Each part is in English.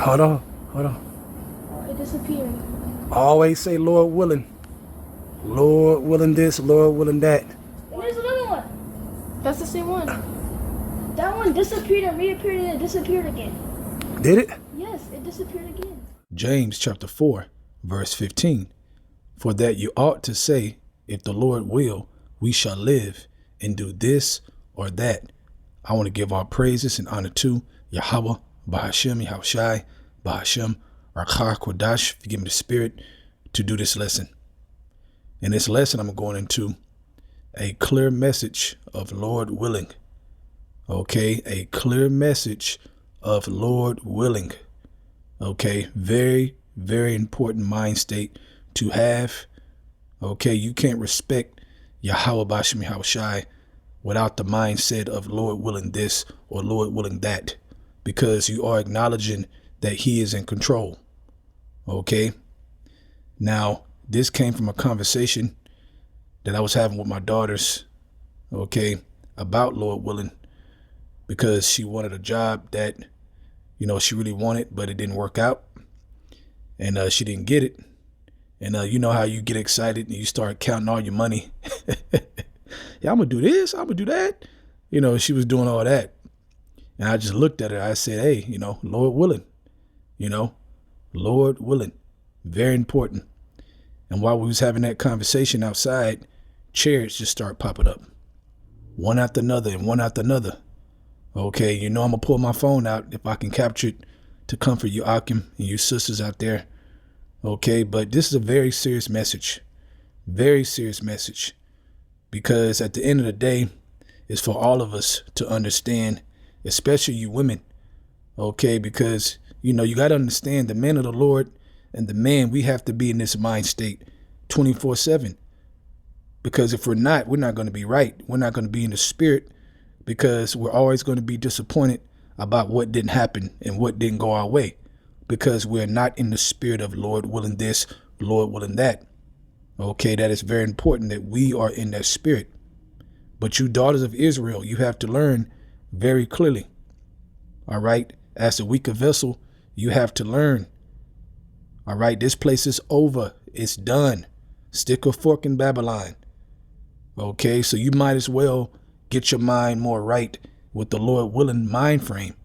Hold on. Hold on. Oh, it disappeared. Always say Lord willing. Lord willing this, Lord willing that. And there's another one. That's the same one. That one disappeared and reappeared and it disappeared again. Did it? Yes, it disappeared again. James chapter 4, verse 15. For that you ought to say, if the Lord will, we shall live and do this or that. I want to give all praises and honor to YAHAWAH, BAHASHAM, YAHAWASHI, BAHASHAM, RAWCHAA, QADASH, forgive me the spirit, to do this lesson. In this lesson, I'm going into a clear message of Lord willing. Okay, a clear message of Lord willing. Okay, very, very important mind state to have. Okay, you can't respect YAHAWAH, BAHASHAM, YAHAWASHI without the mindset of Lord willing this or Lord willing that, because you are acknowledging that he is in control. Okay, now this came from a conversation that I was having with my daughters, okay, about Lord willing, because she wanted a job that, you know, she really wanted, but it didn't work out, and she didn't get it. And you know how you get excited and you start counting all your money. Yeah, I'm gonna do this, I'm gonna do that. You know, she was doing all that. And I just looked at her. I said, hey, you know, Lord willing, you know, Lord willing, very important. And while we was having that conversation outside, chairs just start popping up, one after another and one after another. Okay, you know, I'm gonna pull my phone out if I can capture it to comfort you, Akim, and you sisters out there. Okay, but this is a very serious message, because at the end of the day, it's for all of us to understand, especially you women. Okay, because, you know, you got to understand the men of the Lord and the man, we have to be in this mind state 24/7. Because if we're not going to be right. We're not going to be in the spirit, because we're always going to be disappointed about what didn't happen and what didn't go our way, because we're not in the spirit of Lord willing this, Lord willing that. Okay, that is very important that we are in that spirit. But you daughters of Israel, you have to learn very clearly. All right, as a weaker vessel, you have to learn. All right, this place is over. It's done. Stick a fork in Babylon. Okay, so you might as well get your mind more right with the Lord willing mind frame,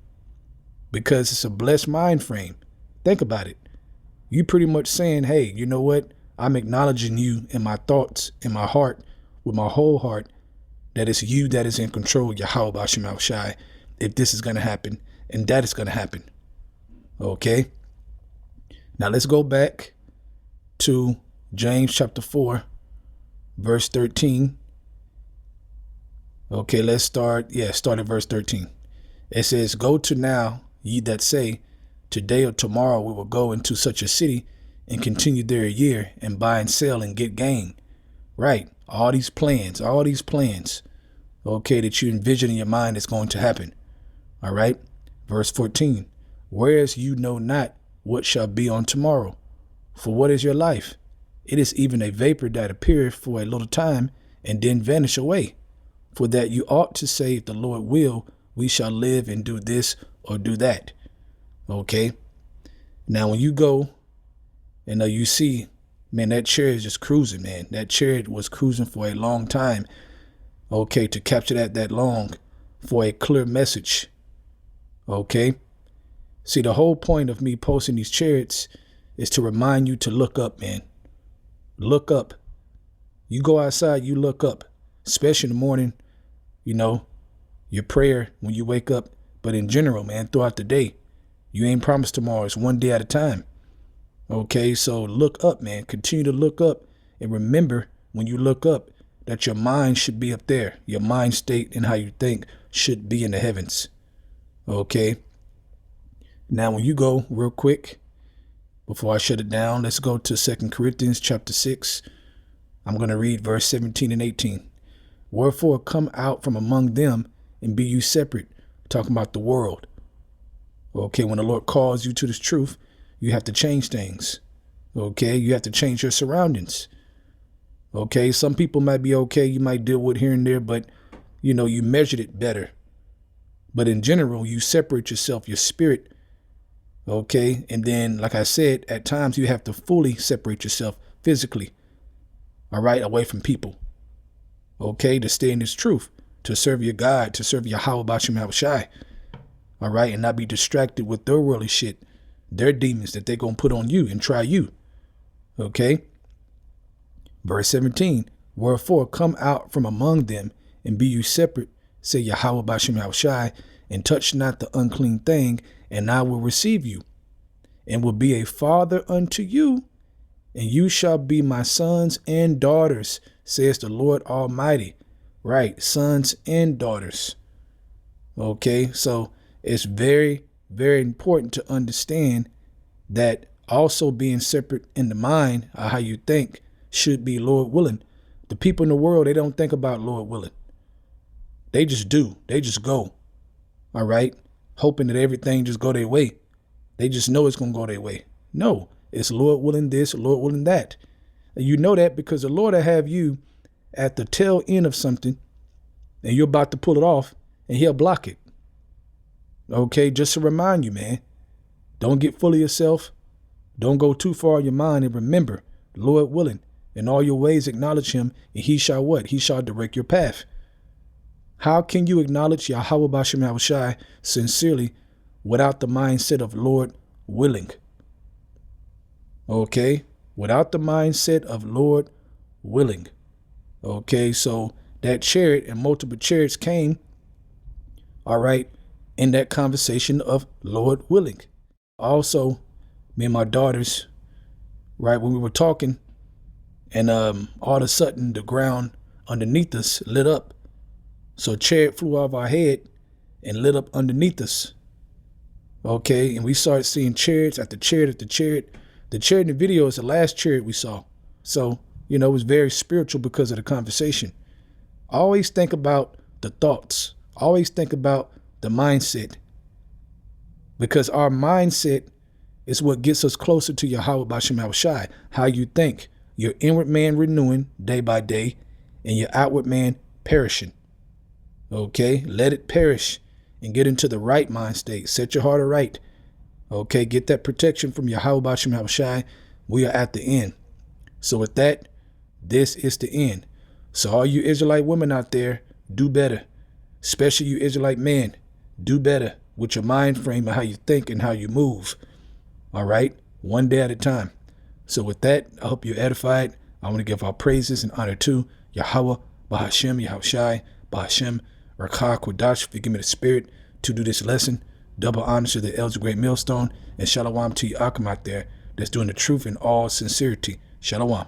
because it's a blessed mind frame. Think about it. You pretty much saying, hey, you know what? I'm acknowledging you in my thoughts, in my heart, with my whole heart, that it's you that is in control, YAHAWAH, BAHASHAM, YAHAWASHI, if this is going to happen and that is going to happen. Okay. Now let's go back to James chapter 4, verse 13. Okay, let's start. Yeah, start at verse 13. It says, go to now, ye that say, today or tomorrow we will go into such a city and continue there a year and buy and sell and get gain. Right. All these plans, okay, that you envision in your mind is going to happen. All right. Verse 14, whereas you know not what shall be on tomorrow. For what is your life? It is even a vapor that appeareth for a little time and then vanish away. For that you ought to say, if the Lord will, we shall live and do this or do that. Okay. Now, when you go and you see, man, that chariot is just cruising, man. That chariot was cruising for a long time. Okay, to capture that long for a clear message. Okay. See, the whole point of me posting these chariots is to remind you to look up, man. Look up. You go outside, you look up, especially in the morning, you know, your prayer when you wake up. But in general, man, throughout the day, you ain't promised tomorrow. It's one day at a time. Okay, so look up, man. Continue to look up, and remember when you look up that your mind should be up there. Your mind state and how you think should be in the heavens. Okay. Now, when you go real quick, before I shut it down, let's go to 2 Corinthians chapter 6. I'm going to read verse 17 and 18. Wherefore come out from among them and be you separate. Talking about the world. Okay, when the Lord calls you to this truth, you have to change things. Okay, you have to change your surroundings. Okay, some people might be okay. You might deal with here and there, but, you know, you measured it better. But in general, you separate yourself, your spirit, Okay. And then, like I said, at times you have to fully separate yourself physically, all right, away from people. Okay. To stay in this truth, to serve your God, to serve YAHAWASHI, all right, and not be distracted with their worldly shit, their demons that they're going to put on you and try you. Okay. Verse 17, wherefore come out from among them and be you separate, say Yahweh Bashem Yahushai, and touch not the unclean thing, and I will receive you, and will be a father unto you, and you shall be my sons and daughters, says the Lord Almighty. Right, sons and daughters. Okay, so it's very, very important to understand that also being separate in the mind, or how you think, should be Lord willing. The people in the world, they don't think about Lord willing. They just do. They just go. All right. Hoping that everything just go their way. They just know it's going to go their way. No, it's Lord willing this, Lord willing that. And you know that because the Lord will have you at the tail end of something and you're about to pull it off and he'll block it. Okay. Just to remind you, man, don't get full of yourself. Don't go too far in your mind, and remember, Lord willing, in all your ways acknowledge him, and he shall what? He shall direct your path. How can you acknowledge Yahweh Bashem Yahushai sincerely without the mindset of Lord willing? Okay, without the mindset of Lord willing. Okay, so that chariot and multiple chariots came, all right, in that conversation of Lord willing. Also, me and my daughters, right, when we were talking, and all of a sudden the ground underneath us lit up. So a chariot flew off our head and lit up underneath us. Okay, and we started seeing chariots after chariot after chariot. The chariot in the video is the last chariot we saw. So, you know, it was very spiritual because of the conversation. Always think about the thoughts. Always think about the mindset. Because our mindset is what gets us closer to Yahweh Bashem Yahushai. How you think. Your inward man renewing day by day, and your outward man perishing. Okay, let it perish and get into the right mind state. Set your heart aright. Okay, get that protection from Yahweh Bashem Yahushai. We are at the end. So with that, this is the end. So all you Israelite women out there, do better. Especially you Israelite men, do better with your mind frame and how you think and how you move. All right, one day at a time. So with that, I hope you're edified. I want to give our praises and honor to Yahawah, BAHASHAM, Yahushai, BAHASHAM, RAWCHAA, QADASH, for giving me the spirit to do this lesson. Double honors to the elders of Great Millstone, and shalom to you Akim out there that's doing the truth in all sincerity. Shalom.